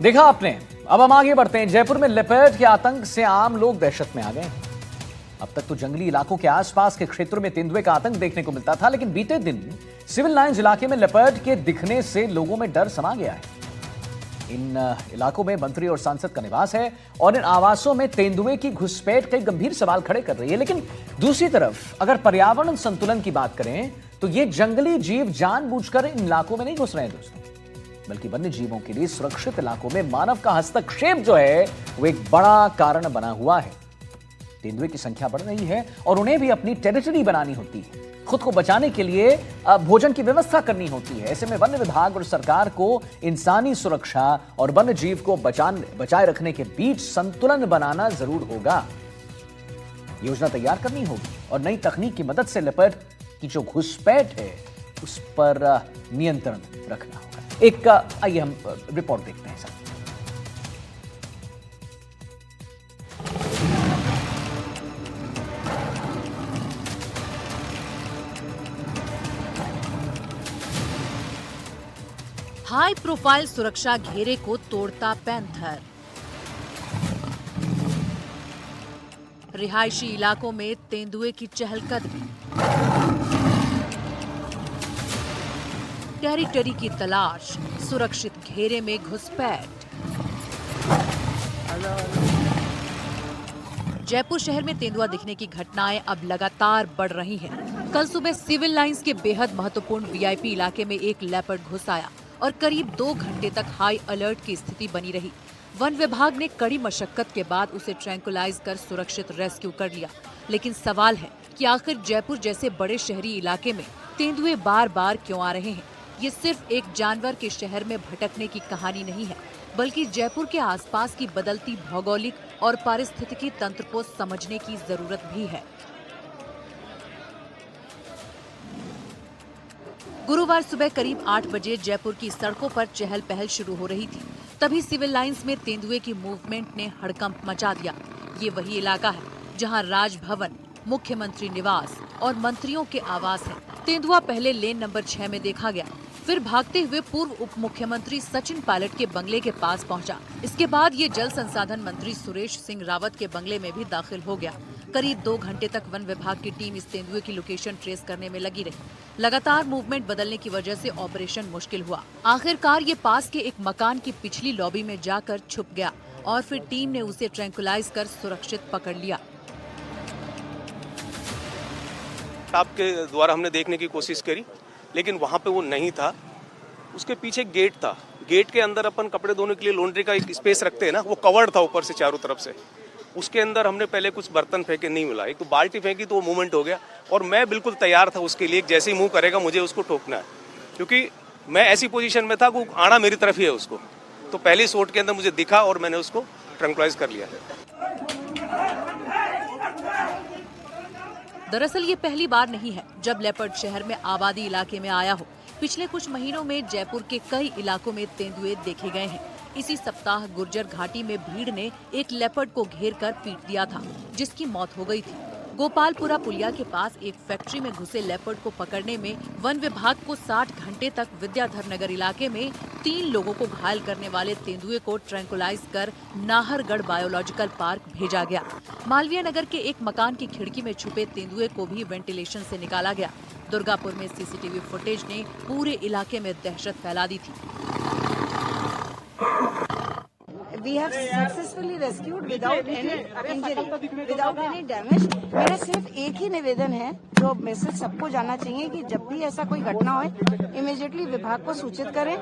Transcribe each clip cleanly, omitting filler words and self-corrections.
देखा आपने। अब हम आगे बढ़ते हैं। जयपुर में लेपर्ड के आतंक से आम लोग दहशत में आ गए। अब तक तो जंगली इलाकों के आसपास के क्षेत्रों में तेंदुए का आतंक देखने को मिलता था, लेकिन बीते दिन सिविल लाइंस इलाके में लेपर्ड के दिखने से लोगों में डर समा गया है। इन इलाकों में मंत्री और सांसद का निवास है और इन आवासों में तेंदुए की घुसपैठ कई गंभीर सवाल खड़े कर रही है। लेकिन दूसरी तरफ अगर पर्यावरण संतुलन की बात करें तो ये जंगली जीव जानबूझकर इन इलाकों में नहीं घुस रहे हैं दोस्तों, बल्कि वन्य जीवों के लिए सुरक्षित इलाकों में मानव का हस्तक्षेप जो है वो एक बड़ा कारण बना हुआ है। तेंदुए की संख्या बढ़ रही है और उन्हें भी अपनी टेरिटरी बनानी होती है, खुद को बचाने के लिए भोजन की व्यवस्था करनी होती है। ऐसे में वन विभाग और सरकार को इंसानी सुरक्षा और वन्य जीव को बचाए रखने के बीच संतुलन बनाना जरूर होगा। योजना तैयार करनी होगी और नई तकनीक की मदद से लेपर्ड की जो घुसपैठ है उस पर नियंत्रण रखना होगा। एक आइए हम रिपोर्ट देखते हैं सर। हाई प्रोफाइल सुरक्षा घेरे को तोड़ता पैंथर। रिहायशी इलाकों में तेंदुए की चहलकदमी। टेरिटरी की तलाश, सुरक्षित घेरे में घुसपैठ। जयपुर शहर में तेंदुआ दिखने की घटनाएं अब लगातार बढ़ रही हैं। कल सुबह सिविल लाइंस के बेहद महत्वपूर्ण वीआईपी इलाके में एक लेपर्ड घुस आया और करीब 2 घंटे तक हाई अलर्ट की स्थिति बनी रही। वन विभाग ने कड़ी मशक्कत के बाद उसे ट्रैंकुलाइज कर सुरक्षित रेस्क्यू कर लिया। लेकिन सवाल है कि आखिर जयपुर जैसे बड़े शहरी इलाके में तेंदुए बार बार क्यों आ रहे हैं। ये सिर्फ एक जानवर के शहर में भटकने की कहानी नहीं है, बल्कि जयपुर के आसपास की बदलती भौगोलिक और पारिस्थितिकी तंत्र को समझने की जरूरत भी है। गुरुवार सुबह करीब 8 बजे जयपुर की सड़कों पर चहल पहल शुरू हो रही थी। तभी सिविल लाइंस में तेंदुए की मूवमेंट ने हड़कंप मचा दिया। ये वही इलाका है जहां राजभवन, मुख्यमंत्री निवास और मंत्रियों के आवास है। तेंदुआ पहले लेन नंबर 6 में देखा गया, फिर भागते हुए पूर्व उप मुख्यमंत्री सचिन पायलट के बंगले के पास पहुंचा। इसके बाद ये जल संसाधन मंत्री सुरेश सिंह रावत के बंगले में भी दाखिल हो गया। करीब 2 घंटे तक वन विभाग की टीम इस तेंदुए की लोकेशन ट्रेस करने में लगी रही। लगातार मूवमेंट बदलने की वजह से ऑपरेशन मुश्किल हुआ। आखिरकार ये पास के एक मकान की पिछली लॉबी में जाकर छुप गया और फिर टीम ने उसे ट्रैंकुलाइज कर सुरक्षित पकड़ लिया। आपके द्वारा हमने देखने की कोशिश करी, लेकिन वहाँ पे वो नहीं था। उसके पीछे गेट था। गेट के अंदर अपन कपड़े धोने के लिए लॉन्ड्री का एक स्पेस रखते हैं ना, वो कवर्ड था ऊपर से चारों तरफ से। उसके अंदर हमने पहले कुछ बर्तन फेंके, नहीं मिला। एक तो बाल्टी फेंकी तो वो मूवमेंट हो गया और मैं बिल्कुल तैयार था उसके लिए। जैसे ही मूव करेगा मुझे उसको ठोकना है, क्योंकि मैं ऐसी पोजीशन में था कि आना मेरी तरफ ही है उसको। तो पहली शॉट के अंदर मुझे दिखा और मैंने उसको ट्रैंकुलाइज कर लिया। दरअसल ये पहली बार नहीं है जब लेपर्ड शहर में आबादी इलाके में आया हो। पिछले कुछ महीनों में जयपुर के कई इलाकों में तेंदुए देखे गए हैं। इसी सप्ताह गुर्जर घाटी में भीड़ ने एक लेपर्ड को घेर कर पीट दिया था, जिसकी मौत हो गई थी। गोपालपुरा पुलिया के पास एक फैक्ट्री में घुसे लेपर्ड को पकड़ने में वन विभाग को 60 घंटे तक विद्याधर नगर इलाके में 3 लोगों को घायल करने वाले तेंदुए को ट्रैंकुलाइज कर नाहरगढ़ बायोलॉजिकल पार्क भेजा गया। मालवीय नगर के एक मकान की खिड़की में छुपे तेंदुए को भी वेंटिलेशन से निकाला गया। दुर्गापुर में सीसीटीवी फुटेज ने पूरे इलाके में दहशत फैला दी थी। We have successfully rescued without any injury, without any damage. मेरा सिर्फ एक ही निवेदन है जो मैसेज सबको जाना चाहिए कि जब भी ऐसा कोई घटना हो इमीडिएटली विभाग को सूचित करें,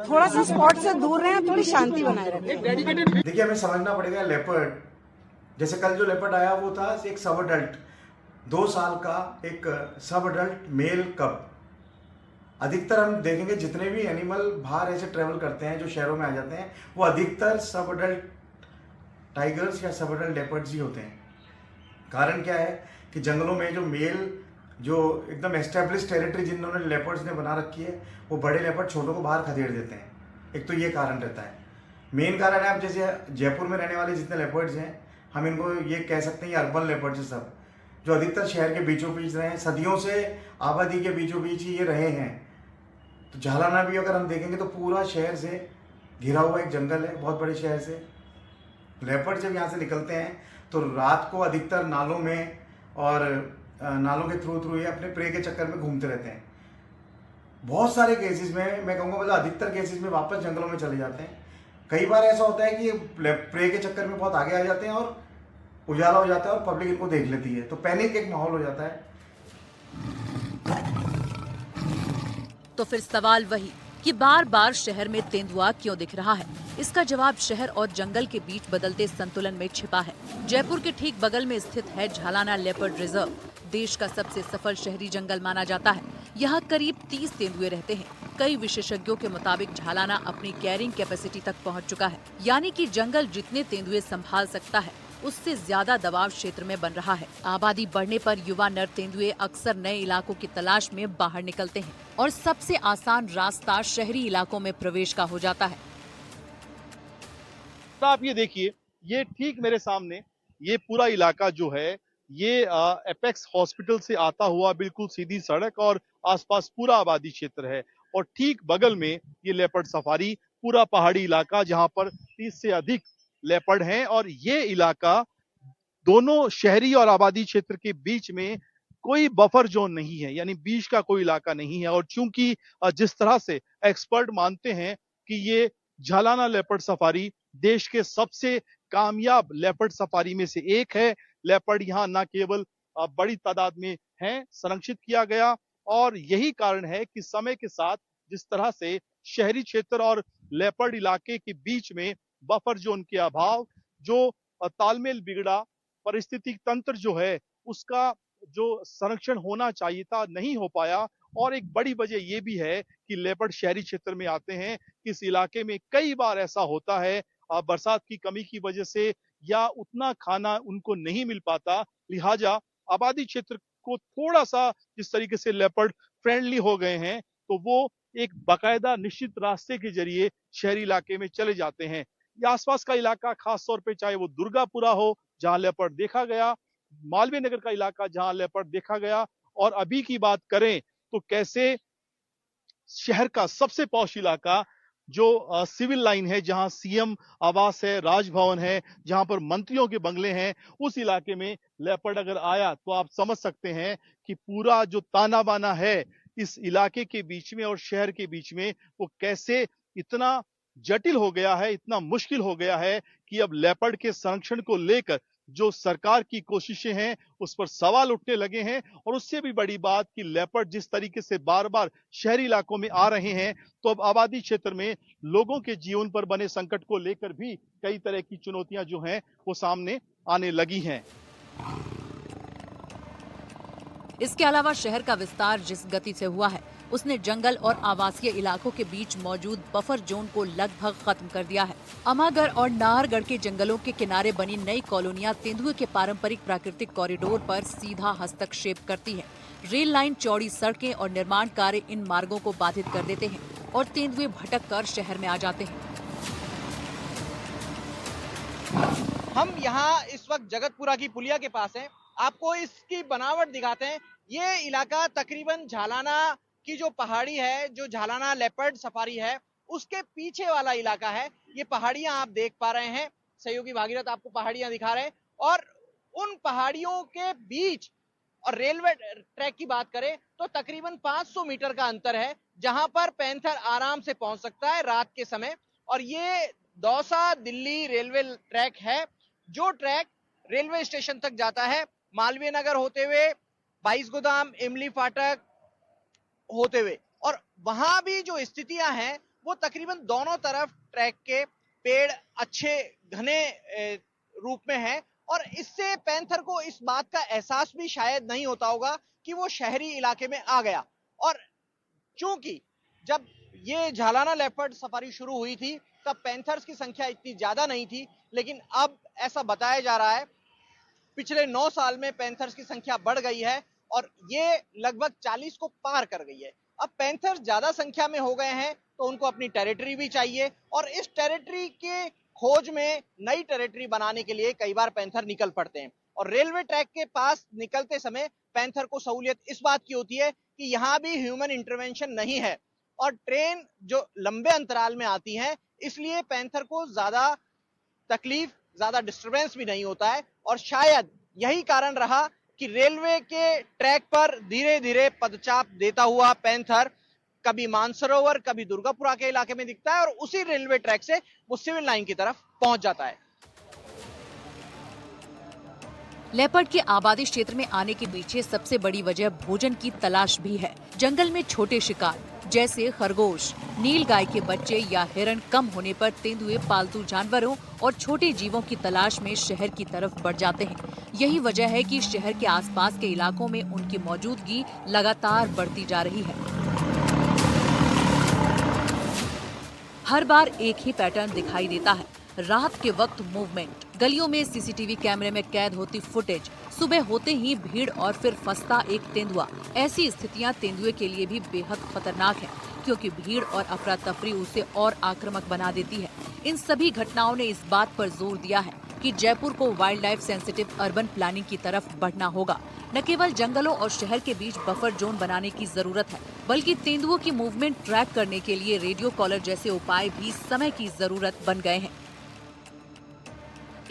थोड़ा सा स्पॉट से दूर रहें, थोड़ी शांति बनाए रखें। देखिए, हमें समझना पड़ेगा लेपर्ड जैसे कल जो लेपर्ड आया वो था एक सब अडल्ट 2 साल का एक सब अडल्ट मेल कब। अधिकतर हम देखेंगे जितने भी एनिमल बाहर ऐसे ट्रेवल करते हैं जो शहरों में आ जाते हैं वो अधिकतर सब अडल्ट टाइगर्स या सब अडल्ट लेपर्ड्स ही होते हैं। कारण क्या है कि जंगलों में जो मेल जो एकदम एस्टेब्लिश टेरिटरी जिन्होंने लेपर्ड्स ने बना रखी है वो बड़े लेपर्ड छोटों को बाहर खदेड़ देते हैं। एक तो ये कारण रहता है। मेन कारण है, आप जैसे जयपुर में रहने वाले जितने लेपर्ड्स हैं हम इनको ये कह सकते हैं ये अर्बन लेपर्ड्स हैं सब, जो अधिकतर शहर के बीचों बीच रहे हैं, सदियों से आबादी के बीचों बीच ही ये रहे हैं। तो झालाना भी अगर हम देखेंगे तो पूरा शहर से घिरा हुआ एक जंगल है बहुत बड़े शहर से। लेपर्ड जब यहाँ से निकलते हैं तो रात को अधिकतर नालों में और नालों के थ्रू ये अपने प्रे के चक्कर में घूमते रहते हैं। बहुत सारे केसेस में मैं कहूँगा मतलब अधिकतर केसेस में वापस जंगलों में चले जाते हैं। कई बार ऐसा होता है कि ये प्रे के चक्कर में बहुत आगे आ जाते हैं और उजाला हो जाता है और पब्लिक इनको देख लेती है, तो पैनिक एक माहौल हो जाता है। तो फिर सवाल वही कि बार बार शहर में तेंदुआ क्यों दिख रहा है। इसका जवाब शहर और जंगल के बीच बदलते संतुलन में छिपा है। जयपुर के ठीक बगल में स्थित है झालाना लेपर्ड रिजर्व। देश का सबसे सफल शहरी जंगल माना जाता है। यहाँ करीब 30 तेंदुए रहते हैं। कई विशेषज्ञों के मुताबिक झालाना अपनी कैरिंग कैपेसिटी तक पहुँच चुका है, यानी कि जंगल जितने तेंदुए संभाल सकता है उससे ज्यादा दबाव क्षेत्र में बन रहा है। आबादी बढ़ने पर युवा नर तेंदुए अक्सर नए इलाकों की तलाश में बाहर निकलते हैं और सबसे आसान रास्ता शहरी इलाकों में प्रवेश का हो जाता है। तो आप ये देखिए, ये ठीक मेरे सामने ये पूरा इलाका जो है ये एपेक्स हॉस्पिटल से आता हुआ बिल्कुल सीधी सड़क और आसपास पूरा आबादी क्षेत्र है और ठीक बगल में ये लेपर्ड सफारी पूरा पहाड़ी इलाका जहां पर 30 से अधिक लेपर्ड हैं और ये इलाका दोनों शहरी और आबादी क्षेत्र के बीच में कोई बफर जोन नहीं है, यानी बीच का कोई इलाका नहीं है। और चूंकि जिस तरह से एक्सपर्ट मानते हैं कि ये झालाना लेपर्ड सफारी देश के सबसे कामयाब लेपर्ड सफारी में से एक है। लेपर्ड यहाँ न केवल बड़ी तादाद में हैं, संरक्षित किया गया और यही कारण है कि समय के साथ जिस तरह से शहरी क्षेत्र और लेपर्ड इलाके के बीच में बफर जोन के अभाव, जो तालमेल बिगड़ा, पारिस्थितिक तंत्र जो है उसका जो संरक्षण होना चाहिए था नहीं हो पाया। और एक बड़ी वजह यह भी है कि लेपर्ड शहरी क्षेत्र में आते हैं। इस इलाके में कई बार ऐसा होता है बरसात की कमी की वजह से या उतना खाना उनको नहीं मिल पाता, लिहाजा आबादी क्षेत्र को थोड़ा सा जिस तरीके से लेपर्ड फ्रेंडली हो गए हैं तो वो एक बाकायदा निश्चित रास्ते के जरिए शहरी इलाके में चले जाते हैं। ये आसपास का इलाका खास तौर पे चाहे वो दुर्गापुरा हो जहां लेपर्ड देखा गया, मालवीय नगर का इलाका जहां लेपर्ड देखा गया, और अभी की बात करें तो कैसे शहर का सबसे पॉश इलाका जो सिविल लाइन है, जहां सीएम आवास है, राजभवन है, जहां पर मंत्रियों के बंगले हैं, उस इलाके में लेपर्ड अगर आया तो आप समझ सकते हैं कि पूरा जो ताना बाना है इस इलाके के बीच में और शहर के बीच में वो कैसे इतना जटिल हो गया है, इतना मुश्किल हो गया है कि अब लेपर्ड के संरक्षण को लेकर जो सरकार की कोशिशें हैं उस पर सवाल उठने लगे हैं। और उससे भी बड़ी बात कि लेपर्ड जिस तरीके से बार बार शहरी इलाकों में आ रहे हैं तो अब आबादी क्षेत्र में लोगों के जीवन पर बने संकट को लेकर भी कई तरह की चुनौतियां जो हैं वो सामने आने लगी हैं। इसके अलावा शहर का विस्तार जिस गति से हुआ है उसने जंगल और आवासीय इलाकों के बीच मौजूद बफर जोन को लगभग खत्म कर दिया है। अमागढ़ और नाहरगढ़ के जंगलों के किनारे बनी नई कॉलोनियां तेंदुए के पारंपरिक प्राकृतिक कॉरिडोर पर सीधा हस्तक्षेप करती है। रेल लाइन, चौड़ी सड़कें और निर्माण कार्य इन मार्गों को बाधित कर देते हैं और तेंदुए भटक कर शहर में आ जाते हैं। हम यहाँ इस वक्त जगतपुरा की पुलिया के पास हैं। आपको इसकी बनावट दिखाते हैं। ये इलाका तकरीबन झालाना की जो पहाड़ी है, जो झालाना लेपर्ड सफारी है, उसके पीछे वाला इलाका है। ये पहाड़ियां आप देख पा रहे हैं, सहयोगी भागीरथ आपको पहाड़ियां दिखा रहे हैं और उन पहाड़ियों के बीच और रेलवे ट्रैक की बात करें तो तकरीबन 500 मीटर का अंतर है, जहां पर पैंथर आराम से पहुंच सकता है रात के समय। और ये दौसा दिल्ली रेलवे ट्रैक है, जो ट्रैक रेलवे स्टेशन तक जाता है, मालवीय नगर होते हुए, 22 गोदाम, इमली फाटक होते हुए। और वहां भी जो स्थितियां हैं वो तकरीबन दोनों तरफ ट्रैक के पेड़ अच्छे घने रूप में हैं और इससे पैंथर को इस बात का एहसास भी शायद नहीं होता होगा कि वो शहरी इलाके में आ गया। और चूंकि जब ये झालाना लेपर्ड सफारी शुरू हुई थी तब पैंथर्स की संख्या इतनी ज्यादा नहीं थी, लेकिन अब ऐसा बताया जा रहा है पिछले 9 साल में पैंथर्स की संख्या बढ़ गई है और ये लगभग 40 को पार कर गई है। अब पैंथर्स ज्यादा संख्या में हो गए हैं तो उनको अपनी टेरिटरी भी चाहिए और इस टेरिटरी के खोज में नई टेरिटरी बनाने के लिए कई बार पैंथर निकल पड़ते हैं। और रेलवे ट्रैक के पास निकलते समय पैंथर को सहूलियत इस बात की होती है कि यहाँ भी ह्यूमन इंटरवेंशन नहीं है और ट्रेन जो लंबे अंतराल में आती है, इसलिए पैंथर को ज्यादा तकलीफ, ज्यादा डिस्टरबेंस भी नहीं होता है। और शायद यही कारण रहा कि रेलवे के ट्रैक पर धीरे धीरे पदचाप देता हुआ पैंथर कभी मानसरोवर, कभी दुर्गापुरा के इलाके में दिखता है और उसी रेलवे ट्रैक से वो सिविल लाइन की तरफ पहुंच जाता है। लेपर्ड के आबादी क्षेत्र में आने के पीछे सबसे बड़ी वजह भोजन की तलाश भी है। जंगल में छोटे शिकार जैसे खरगोश, नीलगाय के बच्चे या हिरण कम होने पर तेंदुए पालतू जानवरों और छोटे जीवों की तलाश में शहर की तरफ बढ़ जाते हैं। यही वजह है कि शहर के आसपास के इलाकों में उनकी मौजूदगी लगातार बढ़ती जा रही है। हर बार एक ही पैटर्न दिखाई देता है। रात के वक्त मूवमेंट, गलियों में सीसीटीवी कैमरे में कैद होती फुटेज, सुबह होते ही भीड़ और फिर फंसता एक तेंदुआ। ऐसी स्थितियां तेंदुए के लिए भी बेहद खतरनाक है, क्योंकि भीड़ और अफरा तफरी उसे और आक्रामक बना देती है। इन सभी घटनाओं ने इस बात पर जोर दिया है कि जयपुर को wild life sensitive urban planning की तरफ बढ़ना होगा। न केवल जंगलों और शहर के बीच बफर जोन बनाने की जरूरत है, बल्कि तेंदुओं की मूवमेंट ट्रैक करने के लिए रेडियो कॉलर जैसे उपाय भी समय की जरूरत बन गए हैं।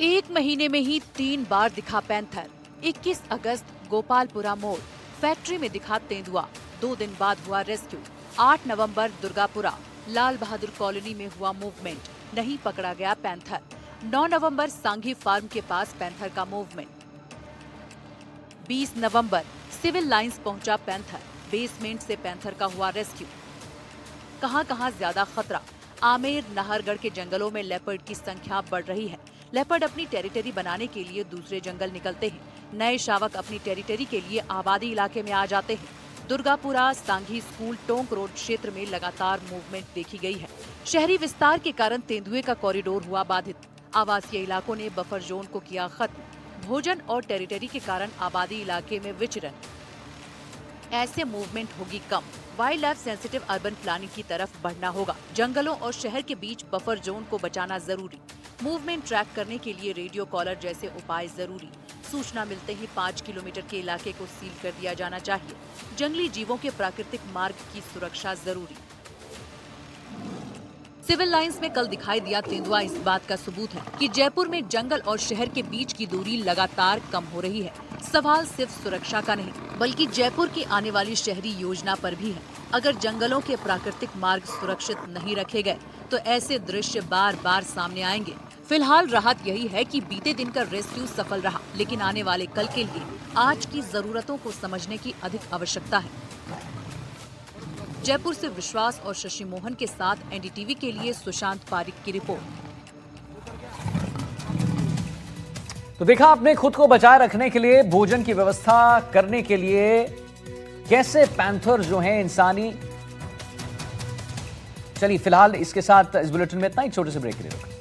1 महीने में ही 3 बार दिखा पैंथर। 21 अगस्त गोपालपुरा मोड़, फैक्ट्री में दिखा तेंदुआ, 2 दिन बाद हुआ रेस्क्यू। 8 नवंबर दुर्गापुरा, लाल बहादुर कॉलोनी में हुआ मूवमेंट, नहीं पकड़ा गया पैंथर। 9 नवंबर सांघी फार्म के पास पैंथर का मूवमेंट। 20 नवंबर सिविल लाइंस पहुंचा पैंथर, बेसमेंट से पैंथर का हुआ रेस्क्यू। कहां-कहां ज्यादा खतरा? आमेर, नाहरगढ़ के जंगलों में लेपर्ड की संख्या बढ़ रही है। लेपर्ड अपनी टेरिटरी बनाने के लिए दूसरे जंगल निकलते हैं। नए शावक अपनी टेरिटरी के लिए आबादी इलाके में आ जाते हैं। दुर्गापुरा, सांघी स्कूल, टोंक रोड क्षेत्र में लगातार मूवमेंट देखी गई है। शहरी विस्तार के कारण तेंदुए का कॉरिडोर हुआ बाधित। आवासीय इलाकों ने बफर जोन को किया खत्म। भोजन और टेरिटरी के कारण आबादी इलाके में विचरण, ऐसे मूवमेंट होगी कम। Wildlife sensitive urban planning की तरफ बढ़ना होगा। जंगलों और शहर के बीच बफर जोन को बचाना जरूरी। मूवमेंट ट्रैक करने के लिए रेडियो कॉलर जैसे उपाय जरूरी। सूचना मिलते ही 5 किलोमीटर के इलाके को सील कर दिया जाना चाहिए। जंगली जीवों के प्राकृतिक मार्ग की सुरक्षा जरूरी। सिविल लाइंस में कल दिखाई दिया तेंदुआ इस बात का सबूत है कि जयपुर में जंगल और शहर के बीच की दूरी लगातार कम हो रही है। सवाल सिर्फ सुरक्षा का नहीं, बल्कि जयपुर की आने वाली शहरी योजना पर भी है। अगर जंगलों के प्राकृतिक मार्ग सुरक्षित नहीं रखे गए तो ऐसे दृश्य बार बार सामने आएंगे। फिलहाल राहत यही है कि बीते दिन का रेस्क्यू सफल रहा, लेकिन आने वाले कल के लिए आज की जरूरतों को समझने की अधिक आवश्यकता है। जयपुर से विश्वास और शशि मोहन के साथ एनडीटीवी के लिए सुशांत पारिक की रिपोर्ट। तो देखा आपने, खुद को बचाए रखने के लिए, भोजन की व्यवस्था करने के लिए कैसे पैंथर जो हैं इंसानी। चलिए फिलहाल इसके साथ इस बुलेटिन में इतना ही, छोटे से ब्रेक के लिए रुकते हैं।